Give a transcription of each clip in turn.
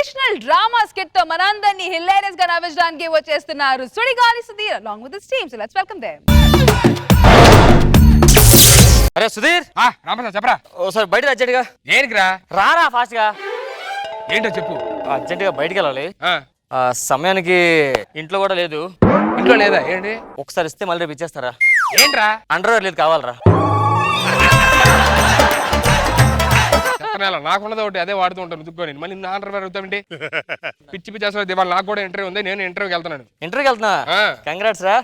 Sensational drama skit తో మనందరినీ hilarious గా నవ్వించడానికి వచ్చేస్తున్నారు Sudigali Sudheer along with his team. So let's welcome them. అరే సుధీర్ రామరాజు చెప్పరా ఓసారి బయటకు అర్జెంట్గా దేనికిరా రారా ఫాస్ట్ గా. ఏంటో చెప్పు. అర్జెంట్గా బయటికి వెళ్ళాలి. సమయానికి ఇంట్లో కూడా లేదు. ఇంట్లో లేదా ఏంటి? ఒకసారి ఇస్తే మళ్ళీ రేపు ఇచ్చేస్తారా? ఏంట్రా అండర్వేర్ లేదు కావాలరా? నాకున్నది ఒకటి అదే వాడుతూ ఉంటాను దుక్కుని మళ్ళీ నా అండర్వేర్ అవుతామండి. పిచ్చి పిచ్చి అసలు ఇవాళ నాకు కూడా ఇంటర్వ్యూ ఉంది. నేను ఇంటర్వ్యూకి వెళ్తున్నాను. ఇంటర్వ్యూకి వెళ్తున్నా? కంగ్రాట్స్ రా.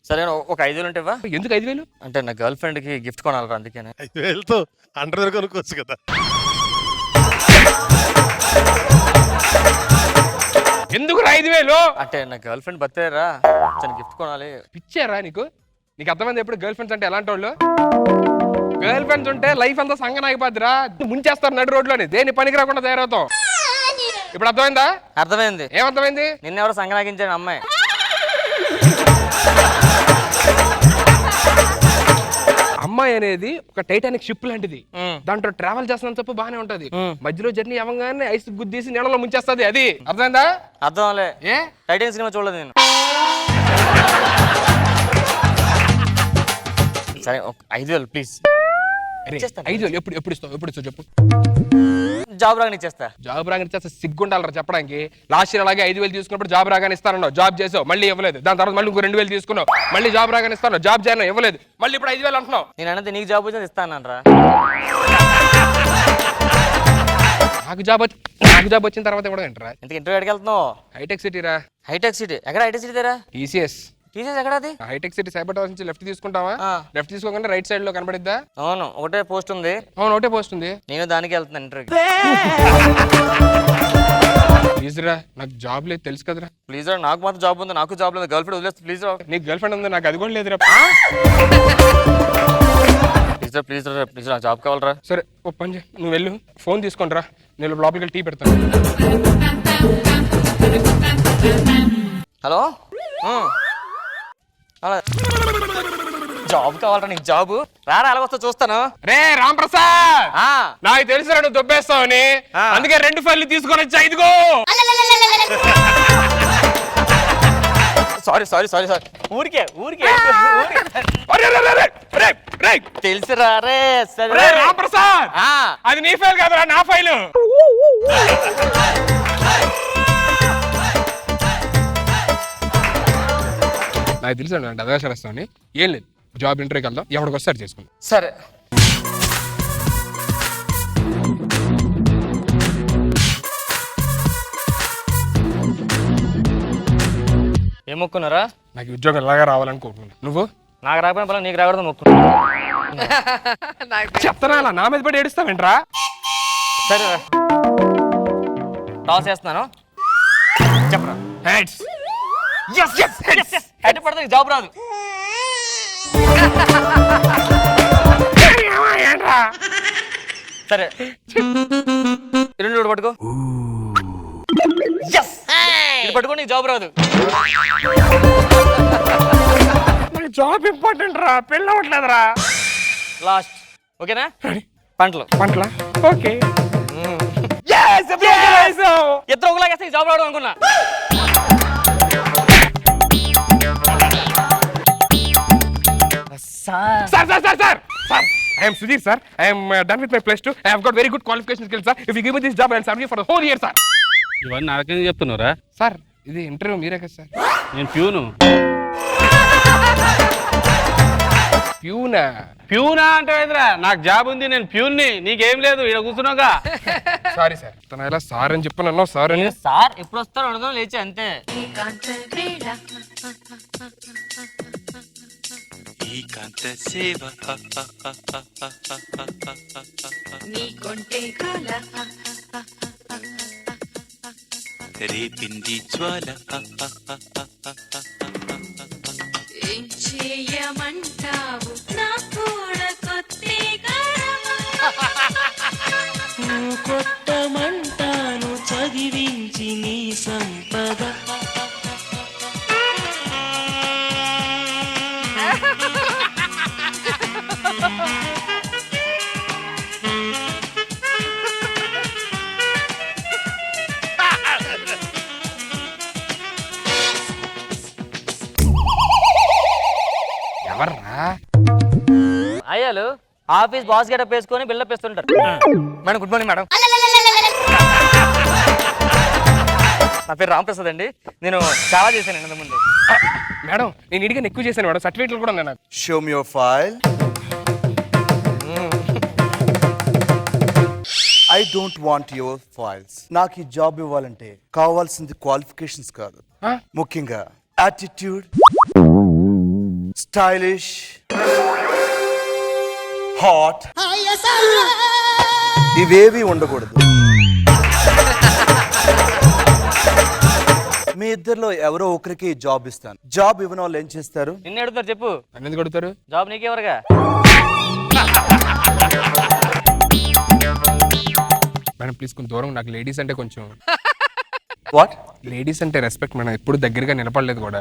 సరే ఒక 5,000 ఉంటేవా? ఎందుకు 5,000? అంటే నా గర్ల్ ఫ్రెండ్ కి గిఫ్ట్ కొనాలరా అందుకనే. 5,000తో అండర్వేర్ కొనుక్కోవచ్చు కదా. ఎందుకు 5,000? అంటే నా గర్ల్ ఫ్రెండ్ బర్త్డే రా, గిఫ్ట్ కొనాలి. పిచ్చారా నీకు? నీకు అర్థమైంది ఎప్పుడు గర్ల్ ఫ్రెండ్స్ అంటే ఎలాంటి వాళ్ళు? గర్ల్ ఫ్రెండ్స్ ఉంటే లైఫ్ అంతా సంగన అయిపోద్దిరా. ముంచేస్తారు నడు రోడ్లోని, దేని పనికి రాకుండా తయారవుతాం. ఇప్పుడు అర్థమైందా? అర్థమైంది. ఏమర్థమైంది? నిన్నెవరో సంగనాగించాను అమ్మాయి. అమ్మాయి అనేది ఒక టైటానిక్ షిప్ లాంటిది. దాంట్లో ట్రావెల్ చేస్తున్న తప్ప బానే ఉంటది. మధ్యలో జర్నీ అవ్వగానే ఐస్ గుద్దీసి నీళ్ళలో ముంచేస్తుంది. అది అర్థమైందా? అర్థం అవలే. ఏ టైటానిక్ సినిమా చూడలేదు నేను. సరే 5,000 ప్లీజ్. 5,000 ఎప్పుడు ఇస్తావు చెప్పు. జాబ్ రాగానే ఇచ్చేస్తా. జాబ్ రాగానే ఇచ్చేస్తా? సిగ్గుండాలరా చెప్పడానికి. లాస్ట్ ఇయర్ అలాగే 5,000 తీసుకున్నప్పుడు జాబ్ రాగానే ఇస్తానన్నావు, జాబ్ చేసావు, మళ్ళీ ఇవ్వలేదు. దాని తర్వాత మళ్ళీ ఇంకో 2,000 తీసుకున్నావు, మళ్ళీ జాబ్ రాగానే ఇస్తాను, జాబ్ చేయను, ఇవ్వలేదు. మళ్ళీ ఇప్పుడు 5,000 అంటున్నావు. నేను అనేది నీకు జాబ్ వచ్చింది ఇస్తానరా. నాకు జాబ్ వచ్చిన తర్వాత ఇవ్వడం ఏంటరా? ఇంతకు ఇంటర్వ్యూ ఎక్కడికి వెళ్తున్నావు? హైటెక్ సిటీ రా. హైటెక్ సిటీ ఎక్కడ? హైటెక్ సిటీ దగ్గర టీసీఎస్. టీసీఎస్ ఎక్కడ? అది హైటెక్ సిటీ సైబర్ టవర్స్ నుంచి లెఫ్ట్ తీసుకుంటావా? లెఫ్ట్ తీసుకోగానే రైట్ సైడ్ లో కనబడిద్దా? అవును, ఒకటే పోస్ట్ ఉంది. అవును, ఒకటే పోస్ట్ ఉంది. నేను దానికి వెళ్తున్నాను ఇంటర్వ్యూ. ప్లీజ్ రా, నాకు జాబ్ లేదు తెలుసు కదరా. ప్లీజ్ రా, నాకు మాత్రం జాబ్ ఉంది. నాకు జాబ్ లేదు. గర్ల్ ఫ్రెండ్ వదిలేస్తా ప్లీజ్ రా. నీకు గర్ల్ ఫ్రెండ్ ఉంది, నాకు అది కూడా లేదురా. ప్లీజ్ రా జాబ్ కావాలరా. సరే ఓ పని చేయి, నువ్వు వెళ్ళు, ఫోన్ తీసుకొని రా, నేను లోపలికి వెళ్ళి టీ పెడతాను. హలో, జాబ్ కావాలరా నీకు? జాబ్ రారా, అలా వస్తా చూస్తాను. రే రామ్ ప్రసాద్, నాకు తెలుసురా నువ్వు దొబ్బేస్తావని, అందుకే 2 ఫైళ్ళు తీసుకొని వచ్చా. ఇదిగో. సారీ ఊరికే తెలుసురా. రే సరే రామ్ ప్రసాద్, అది నీ ఫైల్ కాదురా, నా ఫైలు. నాకు తెలుసు అంటే అదవేశాలని ఏం లేదు. జాబ్ ఇంటర్వ్యూకి వెళ్దాం, ఎవరికి వస్తారు చేసుకుందాం. సరే. ఏం మొక్కున్నారా? నాకు ఉద్యోగం ఇలాగా రావాలనుకుంటున్నాను. నువ్వు? నాకు రాకపోయినా పర్లేదు, నీకు రాకూడదు మొక్కున్నా. చెప్తానా అలా నా మీద పడి ఏడుస్తావేంట్రా? సరే టాస్ చేస్తున్నాను, చెప్పరా. హెడ్ పడితే జాబ్ రాదు. సరే 2 పట్టుకో. ఇది పట్టుకో, నీకు జాబ్ రాదు. జాబ్ ఇంపార్టెంట్ రా, పెళ్ళి అవ్వట్లేదురా. లాస్ట్ ఓకేనా? పంటలు ఓకే. ఇద్దరు ఒకలాగేస్తే జాబ్ రావడం అనుకున్నా. Sir, I am Sudhir, sir. I am done with my +2. I have got very good qualification skills, sir. If you give me this job, I will serve you for the whole year, sir. ఇవన్నీ నాకేం చెప్తున్నారా? Sir ఇది interview మీరే కదా sir? నేను peon. ప్యూనా అంటే నాకు job ఉంది, నేను ప్యూన్ని. నీకేం లేదు, ఇక్కడ కూర్చున్నాగా. సారీ సార్, తన ఇలా సార్ అని చెప్పి అన్నావు. సార్ అని సార్ ఎప్పుడు వస్తారో అడగడం లేచి అంతే. రేపింది జ్వాల ఏం చేయమంటావు నా కూడా కొత్తగా కొట్టమంటాను చదివించి నీ సంపద. ఎవర్రా? అయ్యాలు ఆఫీస్ బాస్ గెటప్ వేసుకొని బిల్డప్ వేస్తుంటారు. Madam good morning madam. నా పేరు రామప్రసాద్ అండి. నేను చాలా చేశాను ఇంతకు ముందు. మేడం నేను ఇడిగా ఎక్కువ చేశాను మేడం, సర్టిఫికేట్లు కూడా ఉన్నాయి నాకు. Show me your file. I don't want your files. నాకు ఈ జాబ్ ఇవ్వాలంటే కావాల్సింది క్వాలిఫికేషన్స్ కాదు, ముఖ్యంగా యాటిట్యూడ్, స్టైలిష్, హాట్, ఇవేవి ఉండకూడదు. మీ ఇద్దరిలో ఎవరో ఒకరికి జాబ్ ఇస్తాను. జాబ్ ఇవ్వని వాళ్ళు ఏం చేస్తారు? నిన్ను అడుగుతారు చెప్పు. నన్ను ఎందుకు అడుగుతారు? జాబ్ నీకెవరుగా? మేడం ప్లీజ్ కొంచెం దూరం, నాకు లేడీస్ అంటే కొంచెం వాట్? లేడీస్ అంటే రెస్పెక్ట్ మేడం, ఎప్పుడు దగ్గరగా నిలబడలేదు కూడా.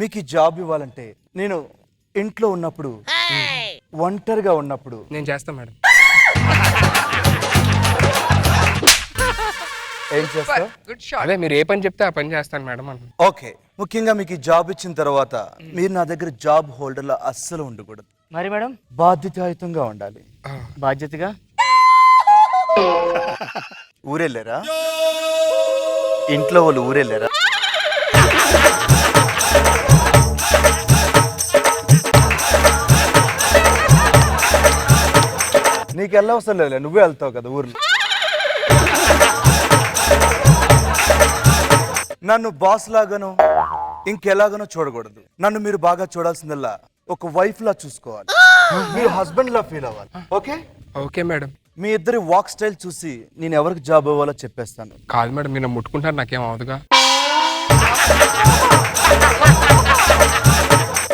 మీకు ఈ జాబ్ ఇవ్వాలంటే నేను ఇంట్లో ఉన్నప్పుడు, ఒంటరిగా ఉన్నప్పుడు నేను చేస్తాను మేడం. ఏం చేస్తావు? అదే మీరు ఏ పని చెప్తే ఆ పని చేస్తాను మేడం అంటున్నా. ఓకే, ముఖ్యంగా మీకు ఈ జాబ్ ఇచ్చిన తర్వాత మీరు నా దగ్గర జాబ్ హోల్డర్లో అస్సలు ఉండకూడదు. మరి మేడం బాధ్యతాయుతంగా ఉండాలి. బాధ్యతగా ఊరెళ్ళారా? ఇంట్లో వాళ్ళు ఊరెళ్ళారా? నీకు వెళ్ళవసరం లేదు, నువ్వే వెళ్తావు కదా ఊర్లో. నన్ను బాస్ లాగానో ఇంకెలాగానో చూడకూడదు. నన్ను మీరు బాగా చూడాల్సిందల్లా ఒక వైఫ్ లా చూసుకోవాలి. మీరు హస్బెండ్ లా ఫీల్ అవ్వాలి. Okay okay madam. మీ ఇద్దరి వాక్ స్టైల్ చూసి నేను ఎవరికి జాబ్ ఇవ్వాలో చెప్పేస్తాను. కాదు మేడం, మీరు ముట్టుకుంటారు నాకేం అవదుగా.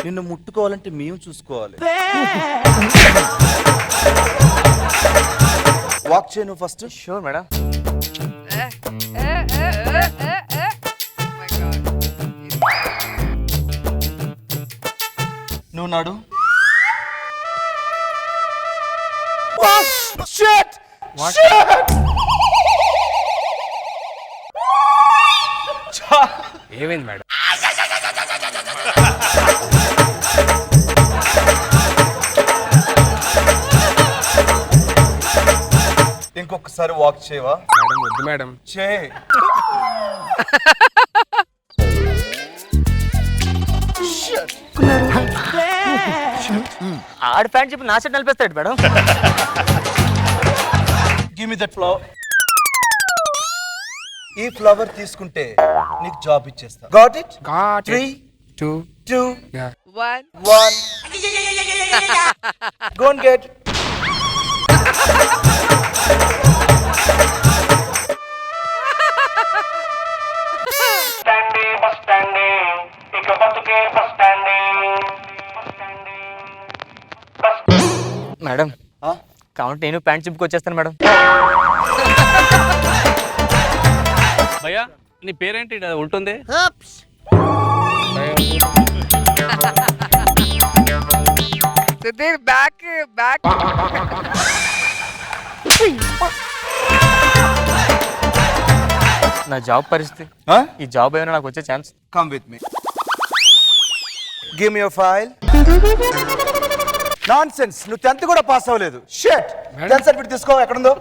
నిన్ను ముట్టుకోవాలంటే మేము చూసుకోవాలి. వాక్ చేయను ఫస్ట్. Sure madam. నువ్వు నాడు. ఏమైంది మేడం? ఇంకొకసారి వాక్ చేయవా? మేడం వద్దు మేడం. చే. ఆడి ప్యాంట్ చెప్పి నా సెట్ నిలిపేస్తాడు madam. Give me that flower. ఈ ఫ్లవర్ తీసుకుంటే నీకు జాబ్ ఇచ్చేస్తా. Got it? Got it. 3 2 2 yeah. 1 Go and get. Madam కాబట్టి నేను ప్యాంట్ చింపుకొచ్చేస్తాను మేడం. భయ్యా నీ పేరేంటి ఇది ఉంటుంది? బ్యాక్ నా జాబ్ పరిస్థితి, ఈ జాబ్ ఏమైనా నాకు వచ్చే chance. Come with me. Give me your file. Nonsense. నువ్వు 10th కూడా పాస్ అవ్వలేదు. Shit. 10th సర్టిఫికేట్ తీసుకో, ఎక్కడుందో?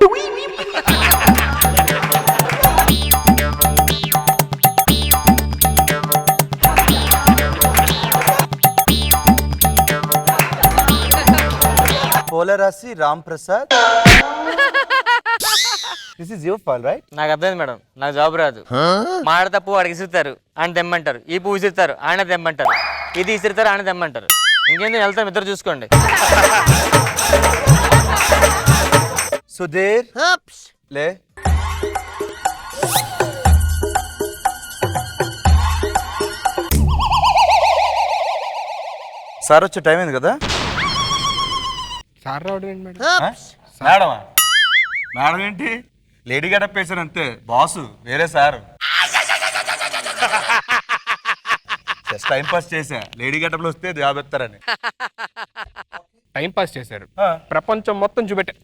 పోలరాశి Ram Prasad. This is your file, right? నాకు అర్థమైంది మేడం, నాకు జాబ్ రాదు. మాడ తప్పు వాడికి ఇసురుతారు, ఆయన తెమ్మంటారు. ఈ పువ్వు ఇసురుతారు, ఆయన తెమ్మంటారు. ఇది ఇసురుతారు, ఆయన తెమ్మంటారు. ఇంకేంది వెళ్తాం, ఇద్దరు చూసుకోండి. సుధీర్ లే. సార్ వచ్చే టైం అయింది కదా. సార్ రావడం ఏంటి మేడం? మేడమా? మేడం ఏంటి, లేడీ గెటప్ వేసారు అంతే. బాసు వేరే సారు. జస్ట్ టైం పాస్ చేసా, లేడీ గెటప్ లో వస్తే జాబ్ ఎత్తారని. టైం పాస్ చేశారు, ప్రపంచం మొత్తం చూపెట్టా.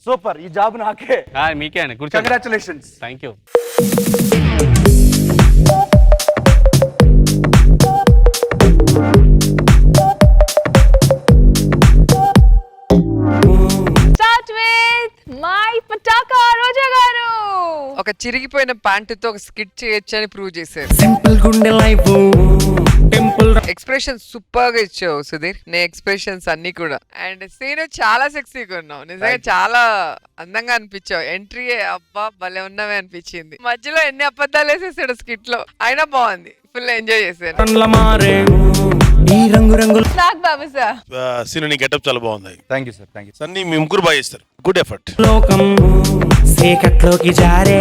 సూపర్, ఈ జాబ్ నాకే. మీకే అండి, కూర్చోండి. Congratulations. Thank you. Start with my Pataka Roja garu. ఒక చిరిగిపోయిన ప్యాంటుతో ఒక స్కిట్ చేయొచ్చు అని ప్రూవ్ చేశారు. సింపుల్ గుండె లైఫ్ టెంపుల్ ఎక్స్ప్రెషన్ సూపర్ గా ఇచ్చావు సుధీర్. నీ ఎక్స్ప్రెషన్స్ అన్ని కూడా. అండ్ సీన్ చాలా సెక్సీగా ఉన్నావు, నిజంగా చాలా అందంగా అనిపించావు. ఎంట్రీ అబ్బా భలే ఉన్నవే అనిపించింది. మధ్యలో ఎన్ని అబద్ధాలు వేసేసాడు స్కిట్ లో, అయినా బాగుంది, ఫుల్ ఎంజాయ్ చేశాను. మారే ఈ రంగు రంగుల నాగ్ బాబు సార్. సీను నీ గెటప్ చాలా బాగుంది. Thank you sir, thank you. Sunny మీ ముగ్గురు బాగా చేస్తారు. Good effort. లోకం సేకట్లోకి జారే